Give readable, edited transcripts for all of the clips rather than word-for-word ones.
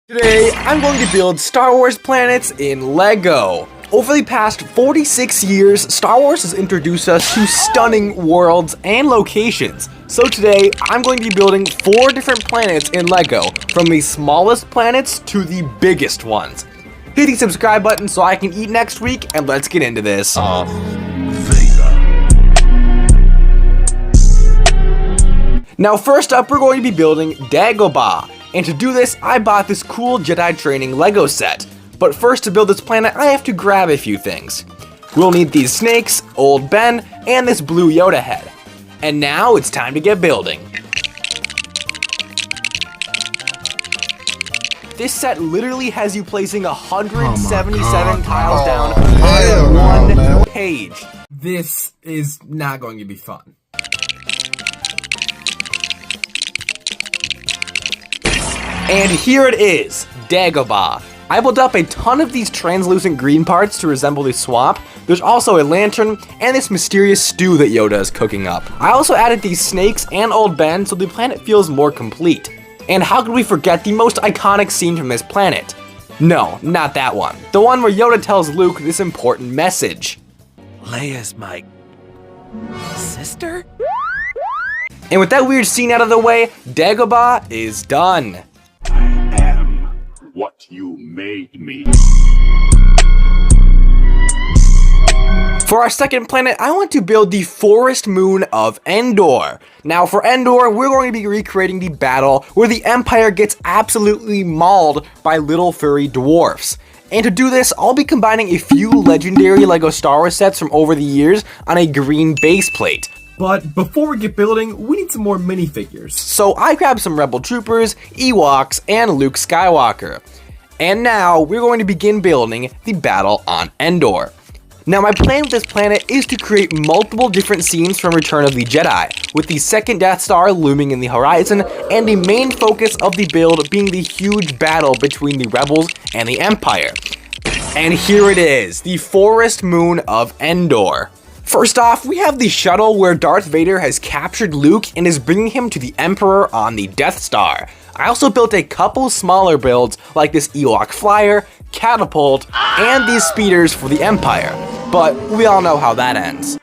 Today, I'm going to build Star Wars planets in LEGO. Over the past 46 years, Star Wars has introduced us to stunning worlds and locations. So today, I'm going to be building 4 different planets in LEGO, from the smallest planets to the biggest ones. Hit the subscribe button so I can eat next week, and let's get into this. Now first up, we're going to be building Dagaba. And to do this, I bought this cool Jedi training LEGO set. But first, to build this planet, I have to grab a few things. We'll need these snakes, Old Ben, and this blue Yoda head. And now it's time to get building. This set literally has you placing 177 tiles down on one page. This is not going to be fun. And here it is, Dagaba. I built up a ton of these translucent green parts to resemble the swamp. There's also a lantern and this mysterious stew that Yoda is cooking up. I also added these snakes and Old Ben so the planet feels more complete. And how could we forget the most iconic scene from this planet? No, not that one. The one where Yoda tells Luke this important message. Leia's my sister? And with that weird scene out of the way, Dagaba is done. What you made me. For our second planet, I want to build the forest moon of Endor. Now for Endor, we're going to be recreating the battle where the Empire gets absolutely mauled by little furry dwarfs. And to do this, I'll be combining a few legendary LEGO Star Wars sets from over the years on a green base plate. But before we get building, we need some more minifigures. So I grabbed some Rebel Troopers, Ewoks, and Luke Skywalker. And now we're going to begin building the battle on Endor. Now my plan with this planet is to create multiple different scenes from Return of the Jedi, with the second Death Star looming in the horizon, and the main focus of the build being the huge battle between the Rebels and the Empire. And here it is, the forest moon of Endor. First off, we have the shuttle where Darth Vader has captured Luke and is bringing him to the Emperor on the Death Star. I also built a couple smaller builds like this Ewok flyer, catapult, and these speeders for the Empire. But we all know how that ends.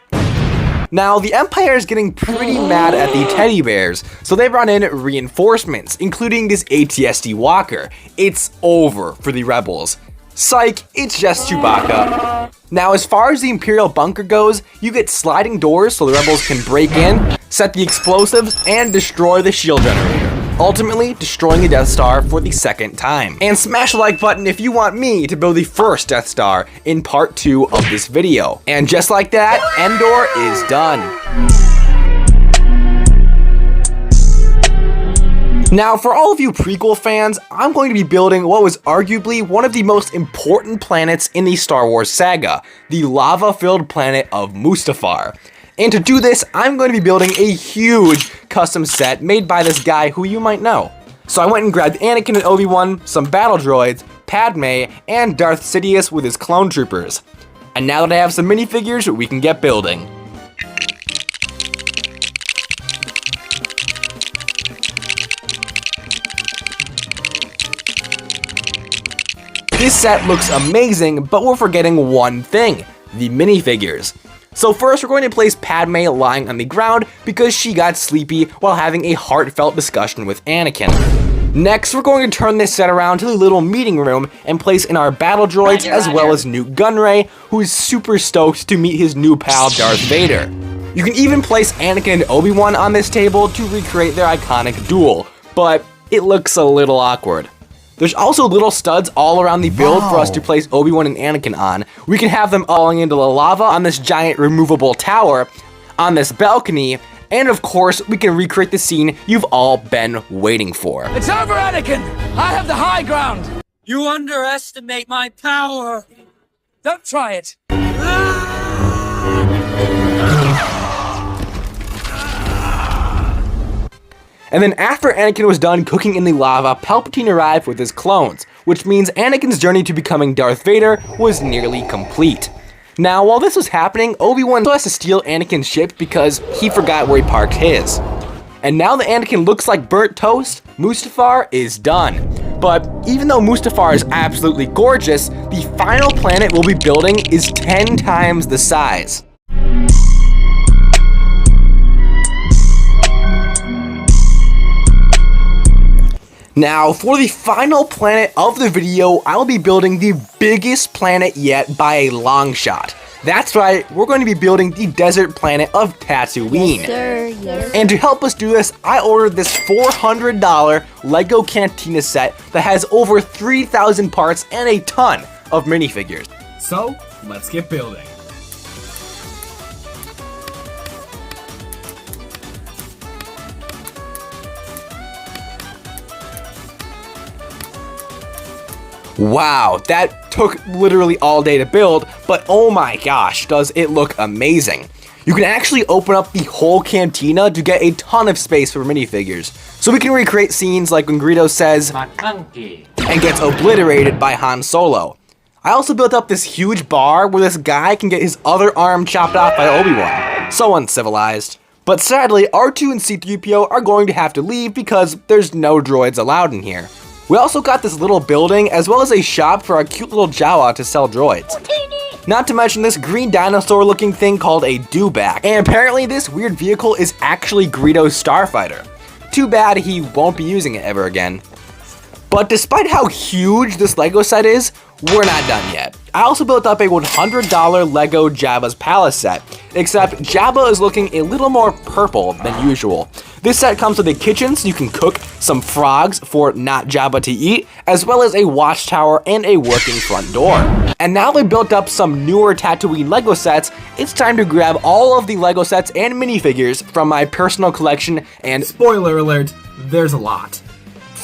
Now, the Empire is getting pretty mad at the teddy bears, so they brought in reinforcements, including this AT-ST walker. It's over for the Rebels. Psych, it's just Chewbacca. Now, as far as the Imperial bunker goes, you get sliding doors so the Rebels can break in, set the explosives, and destroy the shield generator, ultimately destroying the Death Star for the second time. And smash the like button if you want me to build the first Death Star in part 2 of this video. And just like that, Endor is done. Now, for all of you prequel fans, I'm going to be building what was arguably one of the most important planets in the Star Wars saga, the lava-filled planet of Mustafar. And to do this, I'm going to be building a huge custom set made by this guy who you might know. So I went and grabbed Anakin and Obi-Wan, some battle droids, Padme, and Darth Sidious with his clone troopers. And now that I have some minifigures, we can get building. This set looks amazing, but we're forgetting one thing, the minifigures. So first, we're going to place Padme lying on the ground because she got sleepy while having a heartfelt discussion with Anakin. Next, we're going to turn this set around to the little meeting room and place in our battle droids as well as Newt Gunray, who is super stoked to meet his new pal Darth Vader. You can even place Anakin and Obi-Wan on this table to recreate their iconic duel, but it looks a little awkward. There's also little studs all around the build for us to place Obi-Wan and Anakin on. We can have them falling into the lava on this giant removable tower, on this balcony, and of course, we can recreate the scene you've all been waiting for. It's over, Anakin! I have the high ground! You underestimate my power! Don't try it! And then after Anakin was done cooking in the lava, Palpatine arrived with his clones, which means Anakin's journey to becoming Darth Vader was nearly complete. Now, while this was happening, Obi-Wan still has to steal Anakin's ship because he forgot where he parked his. And now that Anakin looks like burnt toast, Mustafar is done. But even though Mustafar is absolutely gorgeous, the final planet we'll be building is 10 times the size. Now, for the final planet of the video, I'll be building the biggest planet yet by a long shot. That's right, we're going to be building the desert planet of Tatooine. Yes, sir. Yes. And to help us do this, I ordered this $400 Lego Cantina set that has over 3,000 parts and a ton of minifigures. So, let's get building. Wow, that took literally all day to build, but oh my gosh, does it look amazing. You can actually open up the whole cantina to get a ton of space for minifigures, so we can recreate scenes like when Greedo says, My monkey. and gets obliterated by Han Solo. I also built up this huge bar where this guy can get his other arm chopped off by Obi-Wan. So uncivilized. But sadly, R2 and C-3PO are going to have to leave because there's no droids allowed in here. We also got this little building as well as a shop for our cute little Jawa to sell droids. Not to mention this green dinosaur looking thing called a dewback. And apparently this weird vehicle is actually Greedo's starfighter. Too bad he won't be using it ever again. But despite how huge this Lego set is, we're not done yet. I also built up a $100 Lego Jabba's Palace set, except Jabba is looking a little more purple than usual. This set comes with a kitchen so you can cook, some frogs for not Jabba to eat, as well as a watchtower and a working front door. And now they built up some newer Tatooine Lego sets, it's time to grab all of the Lego sets and minifigures from my personal collection and Spoiler alert, there's a lot.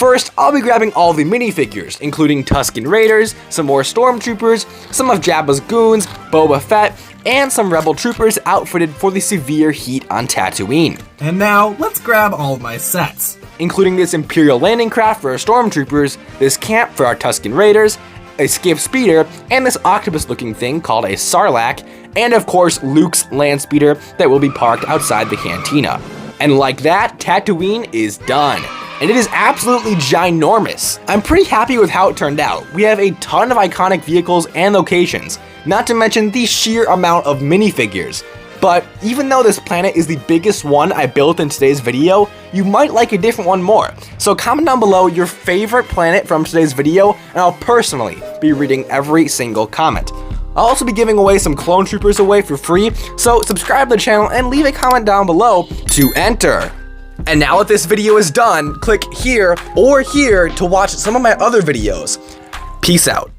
first, I'll be grabbing all the minifigures, including Tusken Raiders, some more Stormtroopers, some of Jabba's goons, Boba Fett, and some Rebel Troopers outfitted for the severe heat on Tatooine. And now, let's grab all of my sets. Including this Imperial landing craft for our Stormtroopers, this camp for our Tusken Raiders, a skiff speeder, and this octopus-looking thing called a Sarlacc, and of course Luke's land speeder that will be parked outside the cantina. And like that, Tatooine is done. And it is absolutely ginormous. I'm pretty happy with how it turned out. We have a ton of iconic vehicles and locations, not to mention the sheer amount of minifigures. But even though this planet is the biggest one I built in today's video, you might like a different one more. So comment down below your favorite planet from today's video, and I'll personally be reading every single comment. I'll also be giving away some clone troopers away for free, so subscribe to the channel and leave a comment down below to enter. And now that this video is done, click here or here to watch some of my other videos. Peace out.